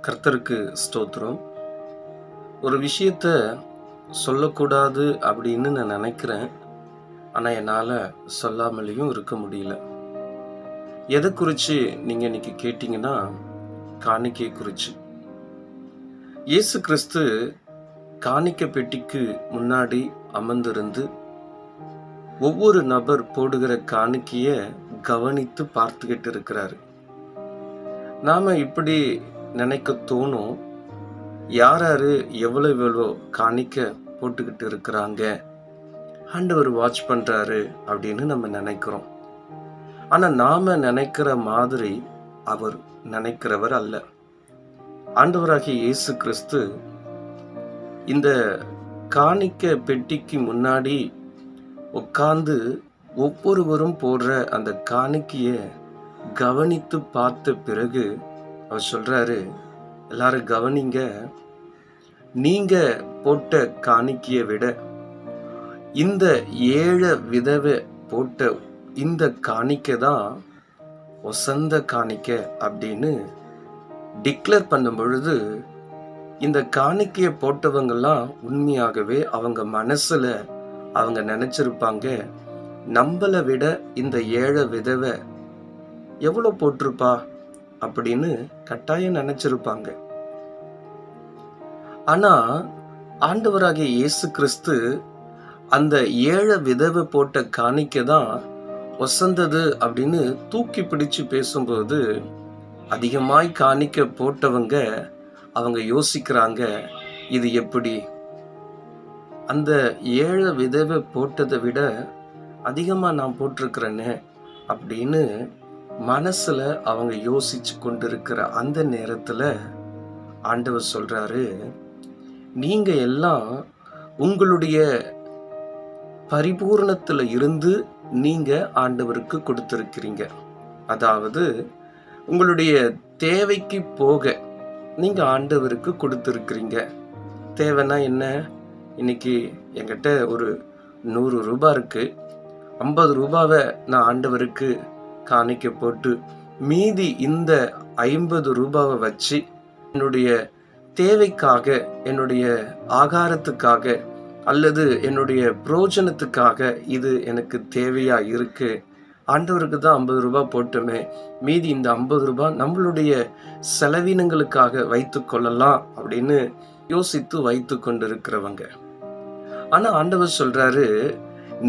கர்த்தருக்கு ஸ்தோத்திரம். ஒரு விஷயத்த சொல்லக்கூடாது அப்படின்னு நான் நினைக்கிறேன். ஆனால் என்னால் சொல்லாமலேயும் இருக்க முடியல. எதை குறித்து நீங்கள் இன்னைக்கு கேட்டிங்கன்னா, காணிக்கை குறித்து. இயேசு கிறிஸ்து காணிக்கை பெட்டிக்கு முன்னாடி அமர்ந்திருந்து ஒவ்வொரு நபர் போடுகிற காணிக்கையை கவனித்து பார்த்துக்கிட்டு இருக்கிறாரு. நாம் இப்படி நினைக்க தோணும், யார் எவ்வளோ காணிக்க போட்டுக்கிட்டு இருக்கிறாங்க, ஆண்டவர் வாட்ச் பண்றாரு அப்படின்னு நம்ம நினைக்கிறோம். ஆனா நாம நினைக்கிற மாதிரி அவர் நினைக்கிறவர் அல்ல. ஆண்டவராகிய இயேசு கிறிஸ்து இந்த காணிக்க பெட்டிக்கு முன்னாடி உட்கார்ந்து ஒவ்வொருவரும் போடுற அந்த காணிக்கைய கவனித்து பார்த்த பிறகு அவர் சொல்றாரு, எல்லாரும் கவனிங்க, நீங்க போட்ட காணிக்கையை விட இந்த ஏழை விதவை போட்ட இந்த காணிக்கை தான் ஒசந்த காணிக்கை அப்படின்னு டிக்ளேர் பண்ணும் பொழுது, இந்த காணிக்கையை போட்டவங்கெல்லாம் உண்மையாகவே அவங்க மனசுல அவங்க நினைச்சிருப்பாங்க, நம்மளை விட இந்த ஏழை விதவை எவ்வளோ போட்டிருப்பா அப்படின்னு கட்டாயம் நினைச்சிருப்பாங்க. ஆனா ஆண்டவராகிய இயேசு கிறிஸ்து அந்த ஏழை விதவை போட்ட காணிக்கை தான் ஒசந்தது அப்படின்னு தூக்கி பிடிச்சு பேசும்போது, அதிகமாய் காணிக்க போட்டவங்க அவங்க யோசிக்கிறாங்க, இது எப்படி அந்த ஏழை விதவை போட்டதை விட அதிகமா நான் போட்டிருக்கிறேன்னு அப்படின்னு மனசுல அவங்க யோசிச்சு கொண்டிருக்கிற அந்த நேரத்துல ஆண்டவர் சொல்றாரு, நீங்க எல்லாம் உங்களுடைய பரிபூர்ணத்துல இருந்து நீங்க ஆண்டவருக்கு கொடுத்திருக்கிறீங்க. அதாவது உங்களுடைய தேவைக்கு போக நீங்க ஆண்டவருக்கு கொடுத்திருக்கிறீங்க. தேவைன்னா என்ன? இன்னைக்கு என்கிட்ட ஒரு 100 ரூபாய் இருக்கு, 50 ரூபாவை நான் ஆண்டவருக்கு காணிக்க போட்டு மீதி இந்த 50 ரூபாவை வச்சு என்னுடைய தேவைக்காக, என்னுடைய ஆகாரத்துக்காக அல்லது என்னுடைய பிரயோஜனத்துக்காக இது எனக்கு தேவையா இருக்கு, ஆண்டவருக்கு தான் 50 ரூபாய் போட்டோமே, மீதி இந்த 50 ரூபாய் நம்மளுடைய செலவினங்களுக்காக வைத்து கொள்ளலாம் அப்படின்னு யோசித்து வைத்து கொண்டிருக்கிறவங்க. ஆனா ஆண்டவர் சொல்றாரு,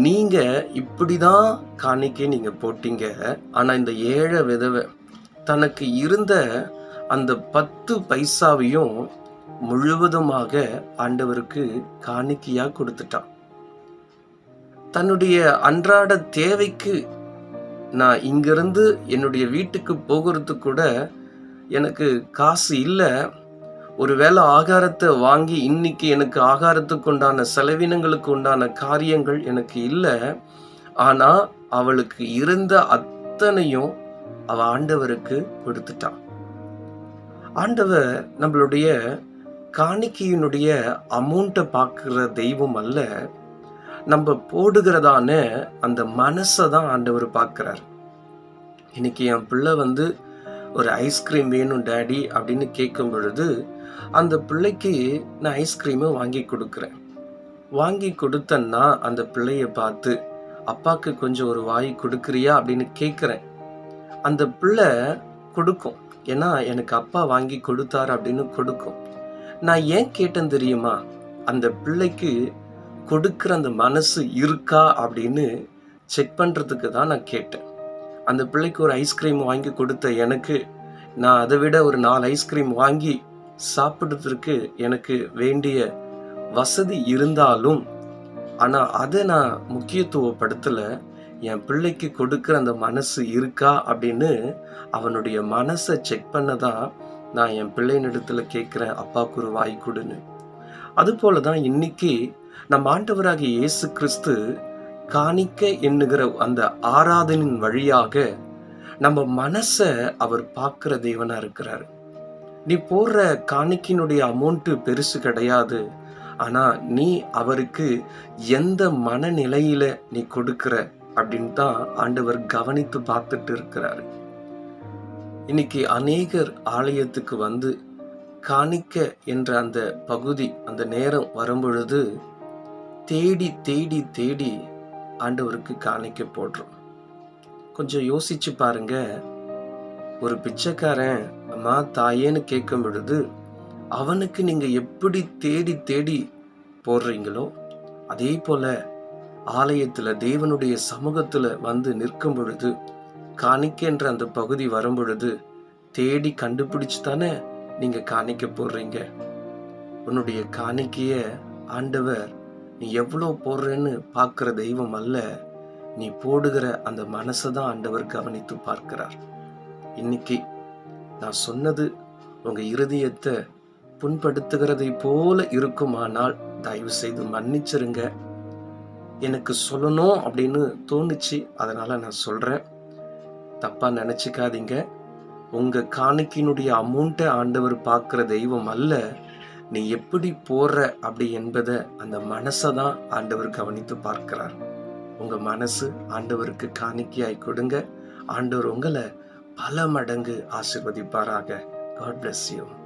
நீங்க இப்படிதான் காணிக்கை நீங்க போட்டீங்க. ஆனா இந்த ஏழை விதவை தனக்கு இருந்த அந்த 10 பைசாவையும் முழுவதுமாக ஆண்டவருக்கு காணிக்கையா கொடுத்துட்டான். தன்னுடைய அன்றாட தேவைக்கு, நான் இங்கிருந்து என்னுடைய வீட்டுக்கு போகிறதுக்கு கூட எனக்கு காசு இல்லை, ஒருவேளை ஆகாரத்தை வாங்கி இன்னைக்கு எனக்கு ஆகாரத்துக்கு உண்டான செலவினங்களுக்கு உண்டான காரியங்கள் எனக்கு இல்லை, ஆனா அவளுக்கு இருந்த அத்தனையும் அவ ஆண்டவருக்கு கொடுத்துட்டான். ஆண்டவர் நம்மளுடைய காணிக்கையினுடைய அமௌண்ட்டை பார்க்குற தெய்வம் அல்ல, நம்ம போடுகிறதான அந்த மனசை தான் ஆண்டவர் பார்க்குறார். இன்னைக்கு என் பிள்ளை ஒரு ஐஸ்கிரீம் வேணும் டேடி அப்படின்னு கேட்கும் பொழுது, அந்த பிள்ளைக்கு நான் ஐஸ்கிரீமை வாங்கி கொடுக்குறேன். வாங்கி கொடுத்தேன்னா அந்த பிள்ளைய பார்த்து, அப்பாவுக்கு கொஞ்சம் ஒரு வாய் கொடுக்குறியா அப்படின்னு கேட்குறேன். அந்த பிள்ளை கொடுக்கும், ஏன்னா எனக்கு அப்பா வாங்கி கொடுத்தாரு அப்படின்னு கொடுக்கும். நான் ஏன் கேட்டேன் தெரியுமா? அந்த பிள்ளைக்கு கொடுக்குற அந்த மனசு இருக்கா அப்படின்னு செக் பண்ணுறதுக்கு தான் நான் கேட்டேன். அந்த பிள்ளைக்கு ஒரு ஐஸ்கிரீம் வாங்கி கொடுத்த எனக்கு, நான் அதை விட ஒரு 4 ஐஸ்கிரீம் வாங்கி சாப்பிடுறதுக்கு எனக்கு வேண்டிய வசதி இருந்தாலும், ஆனால் அதை நான் முக்கியத்துவப்படுத்தலை. என் பிள்ளைக்கு கொடுக்குற அந்த மனசு இருக்கா அப்படின்னு அவனுடைய மனசை செக் பண்ணதான் நான் என் பிள்ளையினிடத்துல கேட்குறேன், அப்பாவுக்கு ஒரு வாய் கொடுன்னு. அதுபோல தான் இன்னைக்கு நம்ம ஆண்டவராகிய இயேசு கிறிஸ்து காணிக்கை என்னுகிற அந்த ஆராதனின் வழியாக நம்ம மனசை அவர் பார்க்கிற தேவனா இருக்கிறாரு. நீ போடுற காணிக்கையினுடைய அமௌண்ட் பெருசு கிடையாது, ஆனா நீ அவருக்கு எந்த மனநிலையில நீ கொடுக்கிற அப்படின்னு தான் ஆண்டவர் கவனித்து பார்த்துட்டு இருக்கிறாரு. இன்னைக்கு அநேகர் ஆலயத்துக்கு காணிக்க என்ற அந்த பகுதி, அந்த நேரம் வரும்பொழுது தேடி தேடி தேடி ஆண்டவருக்கு காணிக்க போடுறோம். கொஞ்சம் யோசிச்சு பாருங்க. ஒரு பிச்சைக்காரன் அம்மா தாயேன்னு கேட்கும் பொழுது அவனுக்கு நீங்க எப்படி தேடி தேடி போடுறீங்களோ, அதே போல ஆலயத்துல தேவனுடைய சமூகத்துல வந்து நிற்கும் பொழுது, காணிக்கின்ற அந்த பகுதி வரும் பொழுது தேடி கண்டுபிடிச்சு தானே நீங்க காணிக்க போடுறீங்க. உன்னுடைய காணிக்கைய ஆண்டவர் நீ எவ்வளவு போடுறேன்னு பார்க்கிற தெய்வம் அல்ல, நீ போடுகிற அந்த மனசை தான் ஆண்டவர் கவனித்து பார்க்கிறார். இன்னைக்கு நான் சொன்னது உங்க இருதயத்தை புண்படுத்துகிறதை போல இருக்குமானால் தயவு செய்து மன்னிச்சிருங்க. எனக்கு சொல்லணும் அப்படின்னு தோணுச்சு, அதனால நான் சொல்றேன். தப்பா நினைச்சுக்காதீங்க. உங்க காணிக்கையினுடைய அமௌண்ட்டை ஆண்டவர் பார்க்கிற தெய்வம் அல்ல, நீ எப்படி போடுற அப்படி என்பதை அந்த மனசை தான் ஆண்டவர் கவனித்து பார்க்கிறார். உங்க மனசு ஆண்டவருக்கு காணிக்கையாய் கொடுங்க. ஆண்டவர் உங்களை பல மடங்கு ஆசீர்வதிப்பாராக. God bless you.